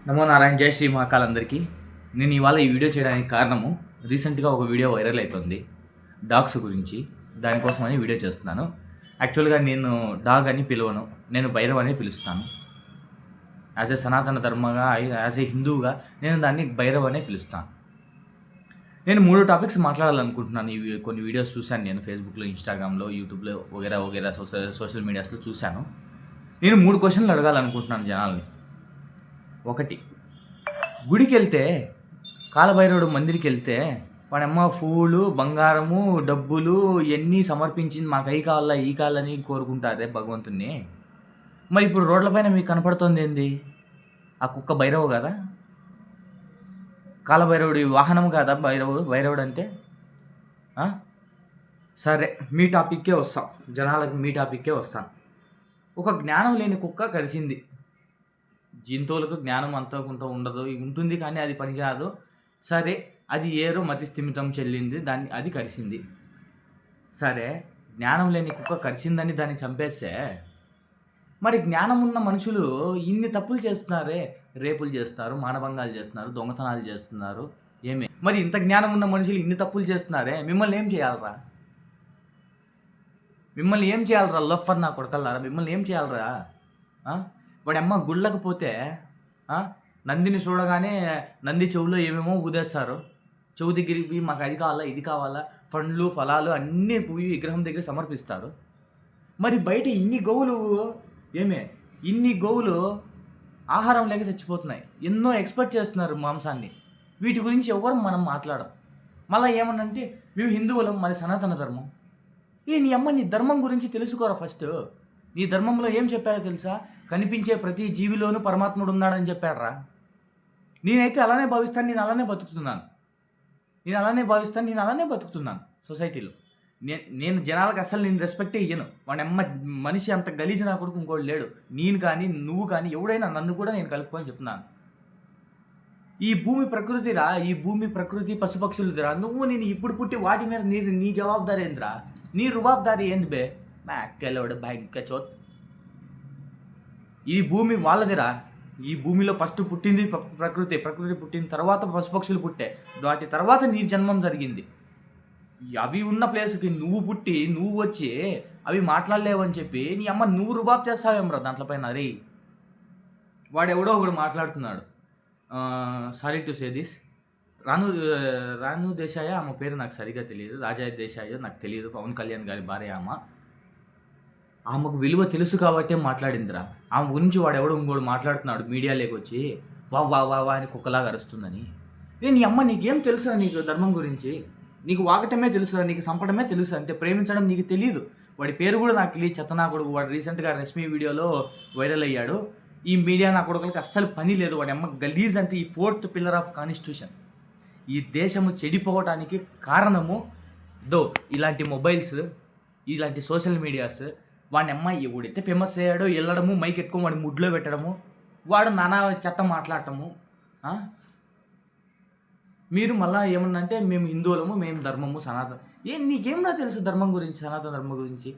నమో నారాయణ, జై శ్రీ మహాకాల్ అందరికీ. నేను ఇవాళ ఈ వీడియో చేయడానికి కారణము, రీసెంట్గా ఒక వీడియో వైరల్ అవుతుంది డాగ్స్ గురించి. దానికోసమని వీడియో చేస్తున్నాను. యాక్చువల్గా నేను డాగ్ అని పిలవను, నేను భైరవ్ అని పిలుస్తాను. యాజ్ ఏ సనాతన ధర్మగా, యాజ్ ఏ హిందువుగా నేను దాన్ని భైరవ్ అనే పిలుస్తాను. నేను 3 టాపిక్స్ మాట్లాడాలనుకుంటున్నాను. ఇవి కొన్ని వీడియోస్ చూశాను నేను ఫేస్బుక్లో, ఇన్స్టాగ్రామ్లో, యూట్యూబ్లో వగేరా సోషల్ మీడియాస్లో చూశాను. నేను 3 క్వశ్చన్లు అడగాలనుకుంటున్నాను జనాల్ని. 1, గుడికి వెళ్తే, కాలభైరవుడు మందిరికి వెళ్తే వాడమ్మ పూలు, బంగారము, డబ్బులు ఇవన్నీ సమర్పించింది మాకు అయి కావాలా ఈ కావాలని కోరుకుంటారే భగవంతుణ్ణి. మరి ఇప్పుడు రోడ్లపైన మీకు కనపడుతుంది ఏంది? ఆ కుక్క భైరవు కదా? కాలభైరవుడి వాహనం కాదా భైరవుడు అంటే? సరే, మీ టాపిక్కే వస్తాం, జనాలకు మీ టాపిక్కే వస్తాను. ఒక జ్ఞానం లేని కుక్క కరిచింది. జంతువులకు జ్ఞానం అంతా కొంత ఉంటుంది, కానీ అది పనికిరాదు. సరే, అది ఏరో మతి స్థిమితం చెల్లింది, అది కరిచింది. సరే, జ్ఞానం లేని కుక్క కరిచిందని దాన్ని చంపేస్తే, మరి జ్ఞానం ఉన్న మనుషులు ఇన్ని తప్పులు చేస్తున్నారే, రేపులు చేస్తున్నారు, మానభంగాలు చేస్తున్నారు, దొంగతనాలు చేస్తున్నారు. మరి ఇంత జ్ఞానం ఉన్న మనుషులు ఇన్ని తప్పులు చేస్తున్నారే, మిమ్మల్ని ఏం చేయాలరా? లఫర్ నా కొడకల్లారా, మిమ్మల్ని ఏం చేయాలరా? వాడి అమ్మ గుళ్ళకు పోతే నందిని చూడగానే నంది చెవులో ఏమేమో ఊదేస్తారు. చెవు దగ్గరికి మాకు అది కావాలా ఇది కావాలా, పండ్లు ఫలాలు అన్నీ పోయి విగ్రహం దగ్గర సమర్పిస్తారు. మరి బయట ఇన్ని గోవులు ఆహారం లేక చచ్చిపోతున్నాయి. ఎన్నో ఎక్స్పెక్ట్ చేస్తున్నారు మాంసాన్ని. వీటి గురించి ఎవరు మనం మాట్లాడం. మళ్ళీ ఏమనంటే మేము హిందువులం, మరి సనాతన ధర్మం. నీ అమ్మ నీ ధర్మం గురించి తెలుసుకోరా ఫస్ట్. నీ ధర్మంలో ఏం చెప్పారో తెలుసా? కనిపించే ప్రతి జీవిలోనూ పరమాత్ముడు ఉన్నాడని చెప్పాడరా. నేనైతే అలానే భావిస్తాను, నేను అలానే బతుకుతున్నాను సొసైటీలో. నేను జనాలకు అసలు నేను రెస్పెక్టే ఇయ్యను. వాడి అమ్మ మనిషి అంత గలీజు నా కొడుకు ఇంకోటి లేడు. నేను కానీ నువ్వు కానీ ఎవడైనా నన్ను కూడా నేను కలుపుకొని చెప్తున్నాను. ఈ భూమి ప్రకృతిరా, ఈ భూమి ప్రకృతి పశుపక్షులదిరా. నేను ఇప్పుడు పుట్టి వాటి మీద నీ జవాబుదారీ ఏందిరా? నీ రుబాబ్దారీ ఏంది బే? మ్యాకెళ్ళవాడు బ్యాంక్ చోత్. ఈ భూమి వాళ్ళదిరా. ఈ భూమిలో ఫస్ట్ పుట్టింది ప్రకృతి పుట్టిన తర్వాత పశుపక్షులు పుట్టే, వాటి తర్వాత నీ జన్మం జరిగింది. అవి ఉన్న ప్లేస్కి నువ్వు పుట్టి నువ్వు వచ్చి అవి మాట్లాడలేవని చెప్పి నీ అమ్మ నువ్వు రుబాబ్ చేస్తావేమరా దాంట్లో పైన? అరే, వాడెవడో ఒకడు మాట్లాడుతున్నాడు. సారీ టు సే దిస్, రాను దేశాయ, ఆమె పేరు నాకు సరిగా తెలియదు, రాజా దేశాయో నాకు తెలియదు, పవన్ కళ్యాణ్ గారి భార్య ఆమెకు విలువ తెలుసు కాబట్టే మాట్లాడిందిరా. ఆమె గురించి వాడెవడో ఇంకోడు మాట్లాడుతున్నాడు మీడియాలోకి వచ్చి, వా అని కుక్కలాగా అరుస్తుందని. నీ అమ్మ నీకేం తెలుసురా? నీకు ధర్మం గురించి నీకు వాగటమే తెలుసురా, నీకు చంపడమే తెలుసు, అంతే. ప్రేమించడం నీకు తెలియదు. వాడి పేరు కూడా నాకు తెలియదు, చెత్త నా కొడుకు. వాడు రీసెంట్గా రష్మి వీడియోలో వైరల్ అయ్యాడు. ఈ మీడియా నా కొడుకులకి అస్సలు పని లేదు. వాడి అమ్మ గలీజ్ అంటే ఈ 4th పిల్లర్ ఆఫ్ కాన్స్టిట్యూషన్. ఈ దేశము చెడిపోవటానికి కారణము ఇలాంటి మొబైల్స్, ఇలాంటి సోషల్ మీడియాస్. వాడి అమ్మాయి ఎవడైతే ఫేమస్ అయ్యాడో వెళ్ళడము, మైక్ ఎత్తుకొని వాడి ముడ్లో పెట్టడము, వాడు నానా చెత్త మాట్లాడటము. మీరు మళ్ళీ ఏమన్నా అంటే మేము హిందువులము, మేము ధర్మము, సనాతన. నీకేమన్నా తెలుసు ధర్మం గురించి, సనాతన ధర్మం గురించి?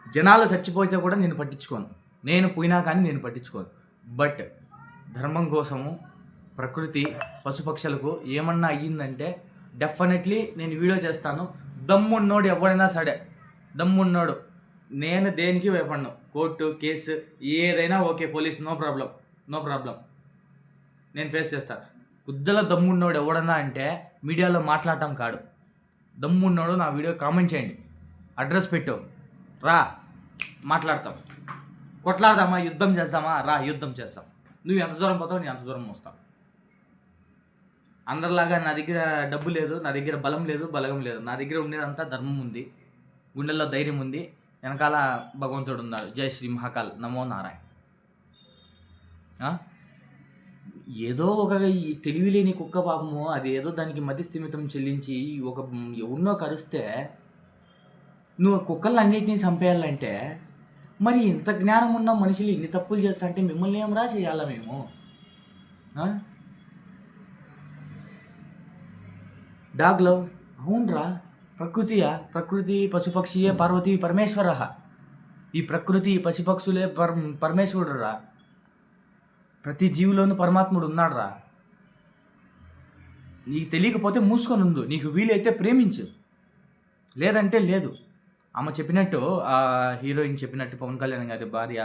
జనాలు చచ్చిపోతే కూడా నేను పట్టించుకోను, నేను పోయినా కానీ నేను పట్టించుకోను. బట్ ధర్మం కోసము, ప్రకృతి, పశుపక్షులకు ఏమన్నా అయ్యిందంటే డెఫినెట్లీ నేను వీడియో చేస్తాను. దమ్మున్నోడు ఎవడైనా సరే, దమ్మున్నాడు, నేను దేనికి భయపడను. కోర్టు కేసు ఏదైనా ఓకే, పోలీస్ నో ప్రాబ్లం, నేను ఫేస్ చేస్తాను. గుద్దల దమ్మున్నోడు ఎవడన్నా అంటే మీడియాలో మాట్లాడటం కాదు. దమ్మున్నోడు నా వీడియో కామెంట్ చేయండి, అడ్రస్ పెట్టు, రా మాట్లాడతాం, కొట్లాడదామా, యుద్ధం చేద్దామా, రా యుద్ధం చేస్తాం. నువ్వు ఎంత దూరం పోతావు, నేను అంత దూరం వస్తావు. అందరిలాగా నా దగ్గర డబ్బు లేదు, నా దగ్గర బలం లేదు, బలగం లేదు. నా దగ్గర ఉండేదంతా ధర్మం ఉంది, గుండెల్లో ధైర్యం ఉంది, వెనకాల భగవంతుడు ఉన్నాడు. జై శ్రీ మహాకాల్, నమో నారాయణ. ఏదో ఒక తెలివి లేని కుక్క పాపము, అది ఏదో దానికి మతి స్థిమితం చెల్లించి ఎవరినో కరిస్తే నువ్వు కుక్కలను అన్నిటినీ చంపేయాలంటే, మరి ఇంత జ్ఞానం ఉన్న మనుషులు ఇన్ని తప్పులు చేస్తా అంటే మిమ్మల్ని ఏమరా చేయాలా మేము? డాగ్ లవ్, అవునరా, ప్రకృతి పశుపక్షియే పార్వతీ పరమేశ్వర. ఈ ప్రకృతి పశుపక్షులే పరమేశ్వరుడురా. ప్రతి జీవిలోనూ పరమాత్ముడు ఉన్నాడు రా. నీకు తెలియకపోతే మూసుకొని ఉండు, నీకు వీలైతే ప్రేమించు, లేదంటే లేదు. ఆమె చెప్పినట్టు, ఆ హీరోయిన్ చెప్పినట్టు, పవన్ కళ్యాణ్ గారి భార్య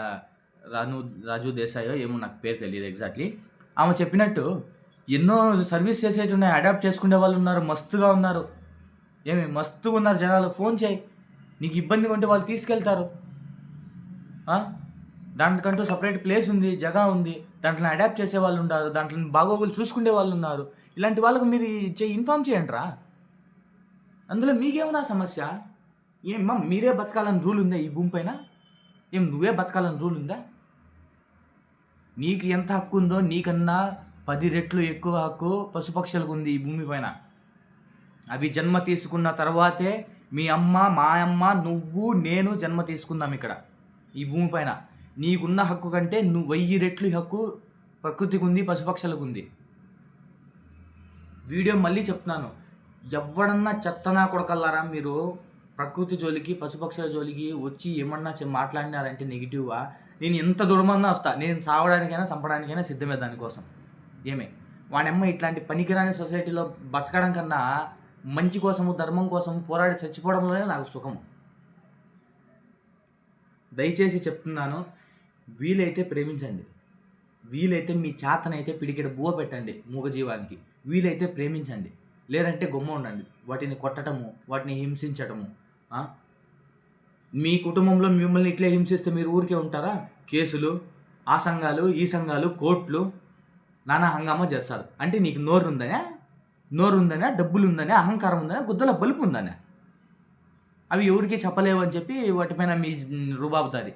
రాజు దేశాయో ఏమో నాకు పేరు తెలియదు ఎగ్జాక్ట్లీ, ఆమె చెప్పినట్టు ఎన్నో సర్వీస్ చేసేటున్నాయి, అడాప్ట్ చేసుకునే వాళ్ళు ఉన్నారు, మస్తుగా ఉన్నారు. మస్తుగా ఉన్నారు జనాలు. ఫోన్ చేయి, నీకు ఇబ్బందిగా ఉంటే వాళ్ళు తీసుకెళ్తారు. దానికంటూ సపరేట్ ప్లేస్ ఉంది, జగా ఉంది, దాంట్లో అడాప్ట్ చేసే వాళ్ళు ఉన్నారు, దాంట్లో బాగోగులు చూసుకునే వాళ్ళు ఉన్నారు. ఇలాంటి వాళ్ళకు మీరు ఇన్ఫామ్ చేయండి రా. అందులో మీకేమన్నా సమస్య? ఏమ్మా మీరే బతకాలని రూల్ ఉందా ఈ భూమి పైన? నువ్వే బతకాలని రూల్ ఉందా? నీకు ఎంత హక్కు ఉందో నీకన్నా 10 రెట్లు ఎక్కువ హక్కు పశుపక్షులకు ఉంది ఈ భూమి పైన. అవి జన్మ తీసుకున్న తర్వాతే మీ అమ్మ, మా అమ్మ, నువ్వు, నేను జన్మ తీసుకుందాం ఇక్కడ ఈ భూమి పైన. నీకున్న హక్కు కంటే 1000 రెట్లు హక్కు ప్రకృతికి ఉంది, పశుపక్షులకు ఉంది. వీడియో మళ్ళీ చెప్తున్నాను, ఎవడన్నా చెత్తనా కొడకల్లారా మీరు ప్రకృతి జోలికి, పశుపక్షుల జోలికి వచ్చి ఏమన్నా మాట్లాడినారంటే నెగిటివ్గా, నేను ఎంత దూరమన్నా వస్తా. నేను సావడానికైనా చంపడానికైనా సిద్ధమే దానికోసం. వాడమ్మ ఇట్లాంటి పనికిరాని సొసైటీలో బతకడం కన్నా మంచి కోసము, ధర్మం కోసం పోరాడి చచ్చిపోవడంలోనే నాకు సుఖము. దయచేసి చెప్తున్నాను, వీలైతే ప్రేమించండి, వీలైతే మీ చేతనైతే పిడికెడ బువ్వ పెట్టండి మూగజీవానికి, వీలైతే ప్రేమించండి, లేదంటే గొమ్మ ఉండండి. వాటిని కొట్టడము, వాటిని హింసించడము. మీ కుటుంబంలో మిమ్మల్ని ఇట్లే హింసిస్తే మీరు ఊరికే ఉంటారా? కేసులు, ఆ సంఘాలు, ఈ సంఘాలు, కోర్టులు, నానా హంగామా చేస్తారు. అంటే నీకు నోరు ఉందనే, డబ్బులు ఉందనే, అహంకారం ఉందనే, గుద్దల బలుపు ఉందనే. అవి ఎవరికి చెప్పలేవు అని చెప్పి వాటిపైన మీ రుబాబుతాది.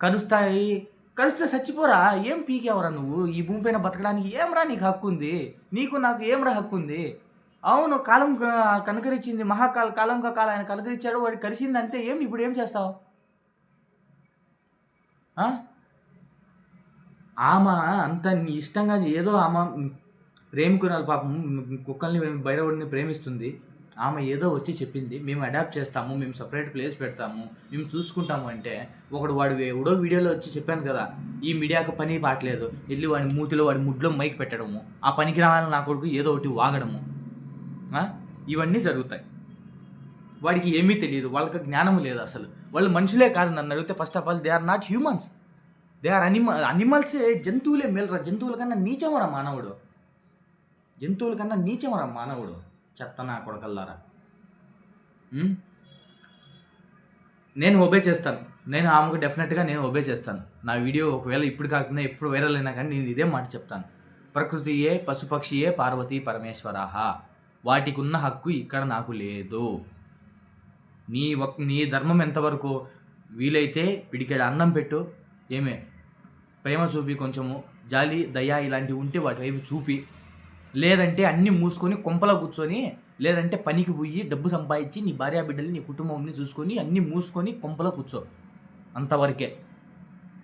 కరుస్తే చచ్చిపోరా, ఏం పీకేవరా నువ్వు? ఈ భూమి పైన బతకడానికి ఏమరా నీకు హక్కు ఉంది? నీకు నాకు ఏమరా హక్కు ఉంది? అవును, కాలం కనుకరించింది, కాలం ఆయన కనుకరించాడు, వాడు కలిసింది అంతే. ఇప్పుడు ఏం చేస్తావు? ఆమె అంత ఇష్టంగా ఏదో ఆమె ప్రేమికురాలు, పాపం కుక్కల్ని, బైరవుడిని ప్రేమిస్తుంది. ఆమె ఏదో వచ్చి చెప్పింది, మేము అడాప్ట్ చేస్తాము, మేము సపరేట్ ప్లేస్ పెడతాము, మేము చూసుకుంటాము అంటే, వాడు ఎవడో వీడియోలో వచ్చి చెప్పాను కదా, ఈ మీడియాకు పని పాటలేదు, వెళ్ళి వాడి మూతిలో, వాడి ముడ్లో మైక్ పెట్టడము, ఆ పనికి రావాలని నా కొడుకు ఏదో ఒకటి వాగడము, ఇవన్నీ జరుగుతాయి. వాడికి ఏమీ తెలియదు, వాళ్ళకి జ్ఞానం లేదు అసలు. వాళ్ళు మనుషులే కాదు. నన్ను అడిగితే first of all they are not humans, they are అనిమల్సే. జంతువులే మేలరా, జంతువుల కన్నా నీచమరా మానవుడు, జంతువుల కన్నా నీచమరా మానవుడు. చెత్తనా కొడకల్లారా. నేను ఒబే చేస్తాను, నేను ఆమెకు డెఫినెట్గా నేను ఒబే చేస్తాను. నా వీడియో ఒకవేళ ఇప్పుడు కాకుండా ఎప్పుడు వైరల్ అయినా కానీ నేను ఇదే మాట చెప్తాను, ప్రకృతియే పశుపక్షియే పార్వతీ పరమేశ్వరాహ, వాటికి ఉన్న హక్కు ఇక్కడ నాకు లేదు. నీ ధర్మం ఎంతవరకు? వీలైతే పిడికెడు అన్నం పెట్టు, ప్రేమ చూపి, కొంచెము జాలి, దయ ఇలాంటివి ఉంటే వాటి వైపు చూపి, లేదంటే అన్నీ మూసుకొని కొంపలో కూర్చొని, లేదంటే పనికి పోయి డబ్బు సంపాదించి నీ భార్య బిడ్డల్ని, నీ కుటుంబంని చూసుకొని అన్నీ మూసుకొని కొంపలో కూర్చో. అంతవరకే.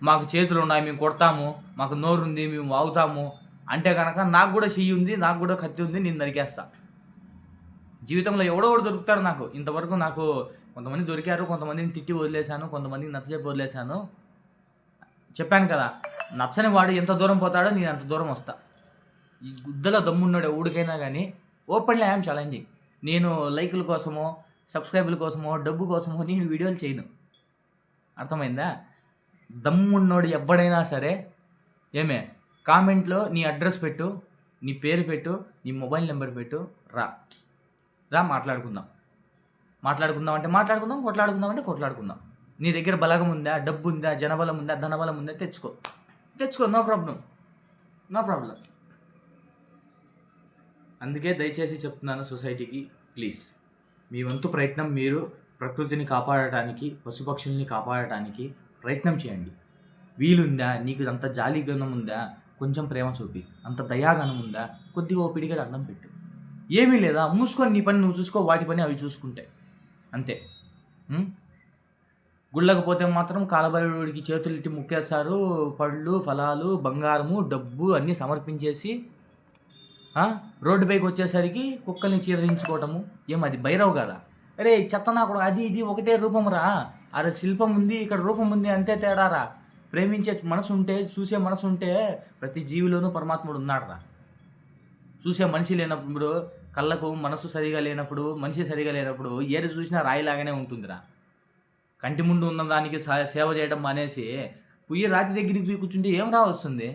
మాకు చేతులు ఉన్నాయి, మేము కొడతాము, మాకు నోరు ఉంది, మేము వాగుతాము అంటే కనుక నాకు కూడా చెయ్యి ఉంది, నాకు కూడా కత్తి ఉంది, నేను నరికేస్తా. జీవితంలో ఎవడో దొరుకుతారు నాకు. ఇంతవరకు నాకు కొంతమంది దొరికారు, కొంతమందిని తిట్టి వదిలేశాను, కొంతమందిని నచ్చజెప్పి వదిలేశాను. చెప్పాను కదా, నచ్చని వాడు ఎంత దూరం పోతాడో నేను అంత దూరం వస్తా. ఈ గుద్దలో దమ్మున్నాడు ఊడికైనా కానీ ఓపెన్లీ ఐఎమ్ ఛాలెంజింగ్. నేను లైకుల కోసమో, సబ్స్క్రైబుల కోసమో, డబ్బు కోసమో నేను వీడియోలు చేయను. అర్థమైందా? దమ్మున్నోడు ఎవడైనా సరే కామెంట్లో నీ అడ్రస్ పెట్టు, నీ పేరు పెట్టు, నీ మొబైల్ నెంబర్ పెట్టు, రా మాట్లాడుకుందాం అంటే మాట్లాడుకుందాం, కొట్లాడుకుందాం అంటే కొట్లాడుకుందాం. నీ దగ్గర బలగం ఉందా, డబ్బు ఉందా, జనబలం ఉందా, ధనబలం ఉందా, తెచ్చుకో, నో ప్రాబ్లం. అందుకే దయచేసి చెప్తున్నాను సొసైటీకి, ప్లీజ్ మీ వంతు ప్రయత్నం మీరు ప్రకృతిని కాపాడటానికి, పశుపక్షుల్ని కాపాడటానికి ప్రయత్నం చేయండి. వీలుందా? నీకు అంత జాలిగనం ఉందా? కొంచెం ప్రేమ చూపి. అంత దయాగనం ఉందా? కొద్దిగా ఓ పిడిగడ అన్నం పెట్టు. ఏమీ లేదా? మూసుకొని నీ పని నువ్వు చూసుకో, వాటి పని అవి చూసుకుంటాయి, అంతే. గుళ్ళకు పోతే మాత్రం కాలభైరవుడికి చేతులెత్తి ముక్కేస్తారు, పళ్ళు, ఫలాలు, బంగారము, డబ్బు అన్నీ సమర్పించేసి రోడ్డు పైకి వచ్చేసరికి కుక్కల్ని చీదరించుకోవటము. అది భైరవ్ కదా? అరే చెత్తనా కూడా, అది ఇది ఒకటే రూపం రా. అరే శిల్పం ఉంది, ఇక్కడ రూపం ఉంది, అంతే తేడారా. ప్రేమించే మనసు ఉంటే, చూసే మనసు ఉంటే ప్రతి జీవిలోనూ పరమాత్ముడు ఉన్నాడురా. చూసే మనిషి లేనప్పుడు, కళ్ళకు మనసు సరిగా లేనప్పుడు, మనిషి సరిగా లేనప్పుడు ఏది చూసినా రాయిలాగానే ఉంటుందిరా. కంటి ముందు ఉన్న దానికి సేవ చేయడం మానేసి పుయ్యి రాతి దగ్గరికి పోయి కూర్చుంటే ఏం వస్తుంది.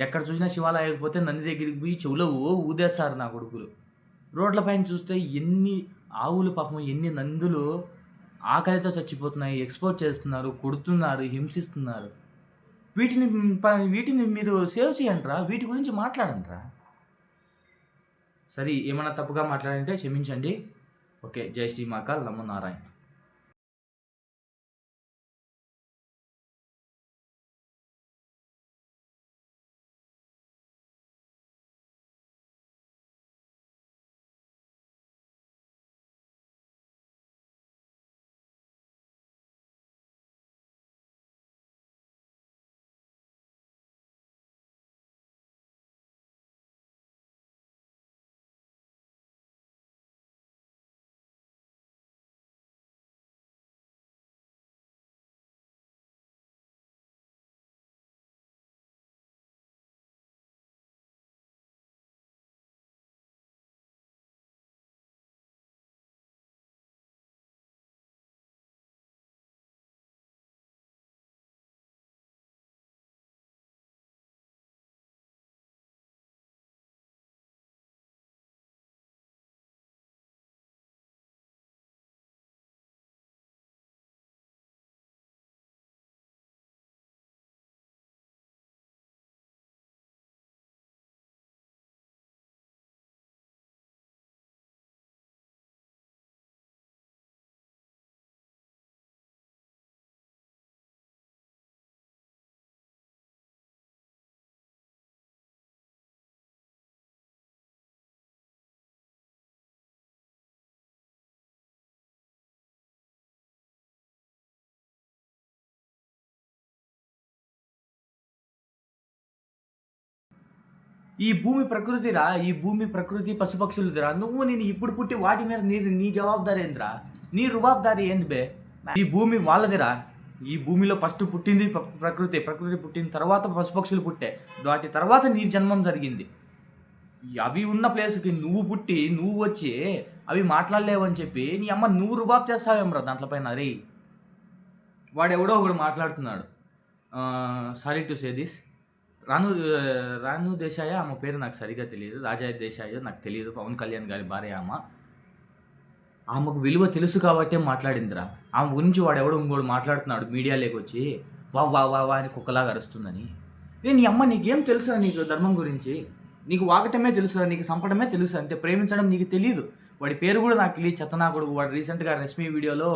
ఎక్కడ చూసినా శివాలయం అయిపోతే నంది దగ్గరికి పోయి చెవులో ఊదేస్తారు నా కొడుకులు. రోడ్ల పైన చూస్తే ఎన్ని ఆవులు పాపం, ఎన్ని నందులు ఆకలితో చచ్చిపోతున్నాయి, ఎక్స్పోర్ట్ చేస్తున్నారు, కొడుతున్నారు, హింసిస్తున్నారు. వీటిని మీరు సేవ్ చేయండిరా, వీటి గురించి మాట్లాడండిరా. సరే, ఏమైనా తప్పుగా మాట్లాడంటే క్షమించండి. ఓకే, జై శ్రీ మహాకాల్, నమో నారాయణ. ఈ భూమి ప్రకృతిరా, ఈ భూమి ప్రకృతి పశుపక్షులదిరా. నువ్వు నేను ఇప్పుడు పుట్టి వాటి మీద నీ జవాబుదారి ఏందిరా, నీ రుబాబ్దారి ఏంది బే. ఈ భూమి వాళ్ళదిరా. ఈ భూమిలో ఫస్ట్ పుట్టింది ప్రకృతి, ప్రకృతి పుట్టిన తర్వాత పశుపక్షులు పుట్టే, వాటి తర్వాత నీ జన్మం జరిగింది. అవి ఉన్న ప్లేస్కి నువ్వు పుట్టి నువ్వు వచ్చి అవి మాట్లాడలేవని చెప్పి నీ అమ్మ నువ్వు రుబాబ్ చేస్తావేమరా దాంట్లో పైన. అరే వాడెవడో ఒకడు మాట్లాడుతున్నాడు, సారీ టు సే దిస్, రాను దేశాయ ఆమె పేరు నాకు సరిగా తెలియదు, రాజా దేశాయో నాకు తెలియదు, పవన్ కళ్యాణ్ గారి భార్య ఆమెకు విలువ తెలుసు కాబట్టే మాట్లాడిందిరా. ఆమె గురించి వాడెవడో ఇంకోడు మాట్లాడుతున్నాడు మీడియాలోకి వచ్చి, వా వా వా వా అని కుక్కలాగా అరుస్తుందని. నీ అమ్మ నీకేం తెలుసురా, నీకు ధర్మం గురించి నీకు వాగటమే తెలుసురా, నీకు చంపడమే తెలుసు, అంటే ప్రేమించడం నీకు తెలియదు. వాడి పేరు కూడా నాకు తెలియదు, చెత్తనా కొడుకు. వాడు రీసెంట్గా రష్మి వీడియోలో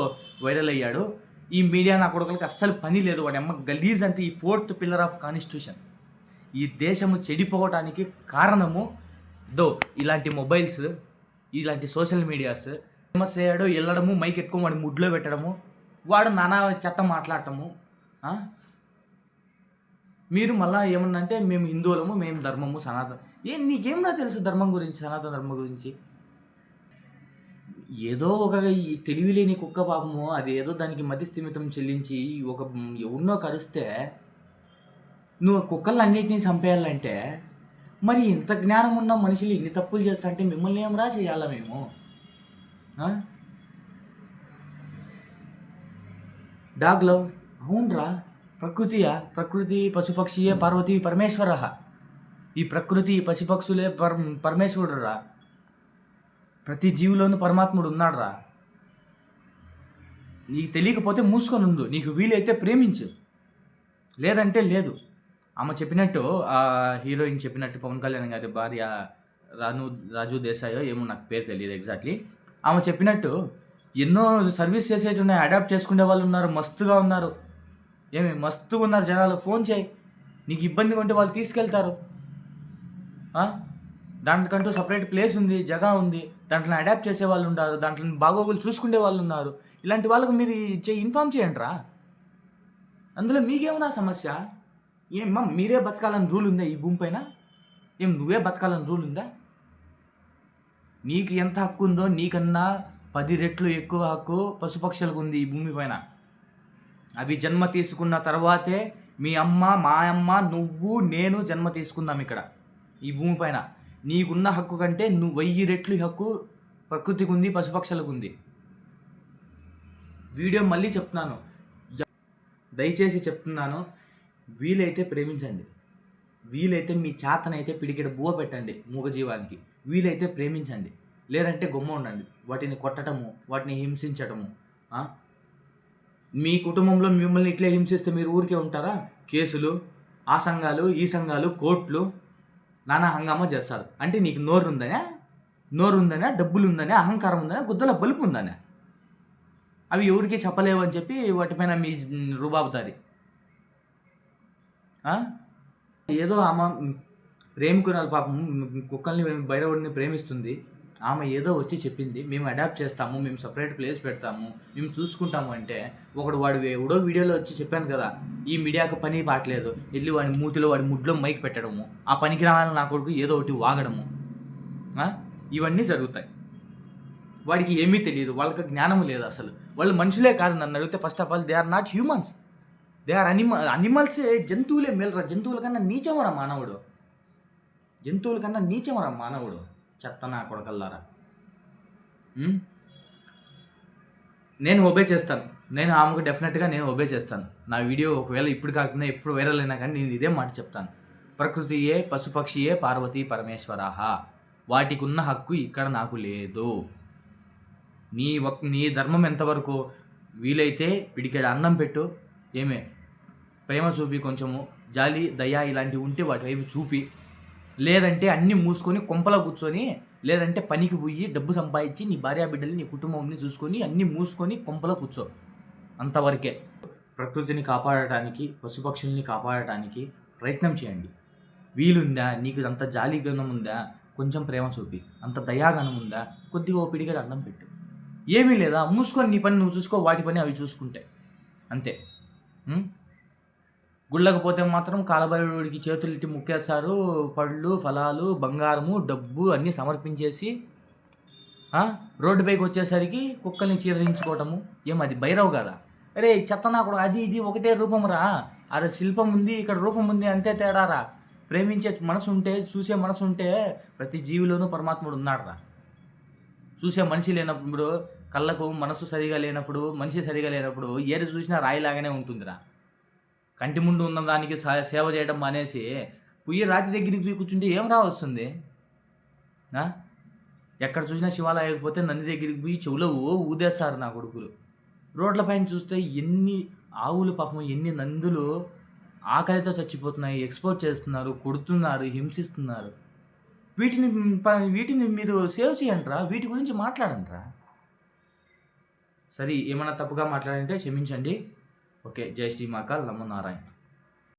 వైరల్ అయ్యాడు. ఈ మీడియా నా కొడుకులకి అస్సలు పని లేదు. వాడి అమ్మ గలీజ్ అంటే ఈ 4th పిల్లర్ ఆఫ్ కాన్స్టిట్యూషన్. ఈ దేశము చెడిపోవటానికి కారణము ఇలాంటి మొబైల్స్, ఇలాంటి సోషల్ మీడియాస్. ఫేమస్ అయ్యాడు, వెళ్ళడము, మైక్ ఎత్తుకొని వాడి ముడ్లో పెట్టడము, వాడు నానా చెత్త మాట్లాడటము. మీరు మళ్ళీ ఏమన్నా అంటే మేము హిందువులము, మేము ధర్మము, సనాతన. నీకేమన్నా తెలుసు ధర్మం గురించి, సనాతన ధర్మం గురించి? ఏదో ఒక ఈ తెలివి లేని కుక్క పాపము, అది ఏదో దానికి మధ్యస్థిమితం చెల్లించి ఒక ఎవరినో కరిస్తే నువ్వు కుక్కలు అన్నింటినీ చంపేయాలంటే, మరి ఇంత జ్ఞానం ఉన్న మనుషులు ఇన్ని తప్పులు చేస్తా అంటే మిమ్మల్ని ఏమరా చేయాలా మేము? డాగ్ లవ్, అవునరా, ప్రకృతియా, ప్రకృతి పశుపక్షియే పార్వతీ పరమేశ్వర. ఈ ప్రకృతి పశుపక్షులే పరమేశ్వరుడు రా. ప్రతి జీవిలోనూ పరమాత్ముడు ఉన్నాడు రా. నీకు తెలియకపోతే మూసుకొని ఉండు, నీకు వీలైతే ప్రేమించు, లేదంటే లేదు. ఆమె చెప్పినట్టు, ఆ హీరోయిన్ చెప్పినట్టు, పవన్ కళ్యాణ్ గారి భార్య రాజు దేశాయో ఏమో నాకు పేరు తెలియదు ఎగ్జాక్ట్లీ, ఆమె చెప్పినట్టు ఎన్నో సర్వీస్ చేసేటున్నాయి, అడాప్ట్ చేసుకునే వాళ్ళు ఉన్నారు, మస్తుగా ఉన్నారు. మస్తుగా ఉన్నారు జనాలు. ఫోన్ చేయి, నీకు ఇబ్బందిగా ఉంటే వాళ్ళు తీసుకెళ్తారు. దానికంటూ సపరేట్ ప్లేస్ ఉంది, జగా ఉంది, దాంట్లో అడాప్ట్ చేసే వాళ్ళు ఉన్నారు, దాంట్లో బాగోగులు చూసుకునే వాళ్ళు ఉన్నారు. ఇలాంటి వాళ్ళకు మీరు ఇన్ఫామ్ చేయండి రా. అందులో మీకేమన్నా సమస్య? ఏమ్మా మీరే బతకాలని రూల్ ఉందా ఈ భూమి పైన? నువ్వే బతకాలని రూల్ ఉందా? నీకు ఎంత హక్కు ఉందో నీకన్నా 10 రెట్లు ఎక్కువ హక్కు పశుపక్షులకు ఉంది ఈ భూమి పైన. అవి జన్మ తీసుకున్న తర్వాతే మీ అమ్మ, మా అమ్మ, నువ్వు, నేను జన్మ తీసుకుందాం ఇక్కడ ఈ భూమి పైన. నీకున్న హక్కు కంటే 1000 రెట్లు హక్కు ప్రకృతికి ఉంది, పశుపక్షులకు ఉంది. వీడియో మళ్ళీ చెప్తున్నాను, దయచేసి చెప్తున్నాను, వీలైతే ప్రేమించండి, వీలైతే మీ చేతనైతే పిడికెడ బువ్వ పెట్టండి మూగజీవానికి, వీలైతే ప్రేమించండి, లేదంటే గొమ్మ ఉండండి. వాటిని కొట్టడము, వాటిని హింసించటము. మీ కుటుంబంలో మిమ్మల్ని ఇట్లే హింసిస్తే మీరు ఊరికే ఉంటారా? కేసులు, ఆ సంఘాలు, ఈ సంఘాలు, కోర్టులు, నానా హంగామా చేస్తారు. అంటే నీకు నోరు ఉందనే, డబ్బులు ఉందనే, అహంకారం ఉందనే, గుద్దల బలుపు ఉందనే. అవి ఎవరికి చెప్పలేవు అని చెప్పి వాటిపైన మీ రుబాబుతారి. ఏదో ఆమె ప్రేమికురాలు పాపం కుక్కల్ని, బైరవుడిని ప్రేమిస్తుంది. ఆమె ఏదో వచ్చి చెప్పింది, మేము అడాప్ట్ చేస్తాము, మేము సపరేట్ ప్లేస్ పెడతాము, మేము చూసుకుంటాము అంటే వాడు ఎవడో వీడియోలో వచ్చి చెప్పాను కదా, ఈ మీడియాకు పని పాటలేదు, వెళ్ళి వాడి మూతిలో, వాడి ముడ్లో మైక్ పెట్టడము, ఆ పనికి రావాలని నా కొడుకు ఏదో ఒకటి వాగడము, ఇవన్నీ జరుగుతాయి. వాడికి ఏమీ తెలియదు, వాళ్ళకి జ్ఞానం లేదు అసలు. వాళ్ళు మనుషులే కాదు. నన్ను అడిగితే first of all they are not humans, they are అనిమల్సే. జంతువులే మేలరా, జంతువుల కన్నా నీచమరా మానవుడు, జంతువుల కన్నా నీచమరా మానవుడు. చెత్త నా కొడకల్లారా. నేను ఒబే చేస్తాను, నేను ఆమెకు డెఫినెట్గా నేను ఒబే చేస్తాను. నా వీడియో ఒకవేళ ఇప్పుడు కాకుండా ఎప్పుడు వైరల్ అయినా కానీ నేను ఇదే మాట చెప్తాను. ప్రకృతియే పశుపక్షియే పార్వతీ పరమేశ్వరః, వాటికి ఉన్న హక్కు ఇక్కడ నాకు లేదు. నీ ధర్మం ఎంతవరకు వీలైతే పిడికెడు అన్నం పెట్టు, ఏమే ప్రేమ చూపి, కొంచెము జాలి, దయ ఇలాంటివి ఉంటే వాటి వైపు చూపి, లేదంటే అన్నీ మూసుకొని కొంపలో కూర్చొని, లేదంటే పనికి పోయి డబ్బు సంపాదించి నీ భార్యా బిడ్డల్ని, నీ కుటుంబంని చూసుకొని అన్నీ మూసుకొని కొంపలో కూర్చో. అంతవరకే. ప్రకృతిని కాపాడటానికి, పశుపక్షుల్ని కాపాడటానికి ప్రయత్నం చేయండి. వీలుందా? నీకు అంత జాలి గణం ఉందా? కొంచెం ప్రేమ చూపి. అంత దయాగణం ఉందా? కొద్దిగా ఓ పిడిగా అన్నం పెట్టు. ఏమీ లేదా? మూసుకొని నీ పని నువ్వు చూసుకో, వాటి పని అవి చూసుకుంటే అంతే. గుళ్ళకు పోతే మాత్రం కాలభైరవుడికి చేతులెత్తి ముక్కేస్తారు. పళ్ళు, ఫలాలు, బంగారము, డబ్బు అన్నీ సమర్పించేసి రోడ్డు పైకి వచ్చేసరికి కుక్కల్ని చీదరించుకోవటము. అది భైరవ్ కదా? అరే చెత్త నా కూడా, అది ఇది ఒకటే రూపం రా. అరే శిల్పం ఉంది, ఇక్కడ రూపం ఉంది, అంతే తేడారా. ప్రేమించే మనసు ఉంటే, చూసే మనసు ఉంటే ప్రతి జీవిలోనూ పరమాత్ముడు ఉన్నాడు రా. చూసే మనిషి లేనప్పుడు, కళ్ళకు మనసు సరిగా లేనప్పుడు, మనిషి సరిగా లేనప్పుడు ఏది చూసినా రాయిలాగానే ఉంటుందిరా. కంటి ముందు ఉన్న దానికి సేవ చేయడం మానేసి పుయ్యి రాతి దగ్గరికి పోయి కూర్చుంటే ఏం వస్తుంది? ఎక్కడ చూసినా శివాలయం అయిపోతే నంది దగ్గరికి పోయి చెవులో ఊదేస్తారు నా కొడుకులు. రోడ్ల పైన చూస్తే ఎన్ని ఆవులు, పాపం ఎన్ని నందులు ఆకలితో చచ్చిపోతున్నాయి, ఎక్స్పోర్ట్ చేస్తున్నారు, కొడుతున్నారు, హింసిస్తున్నారు. వీటిని మీరు సేవ్ చేయండి రా, వీటి గురించి మాట్లాడండి రా. సరే, ఏమైనా తప్పుగా మాట్లాడంటే క్షమించండి. ఓకే, జై శ్రీ మహాకాల్, నమో నారాయణ.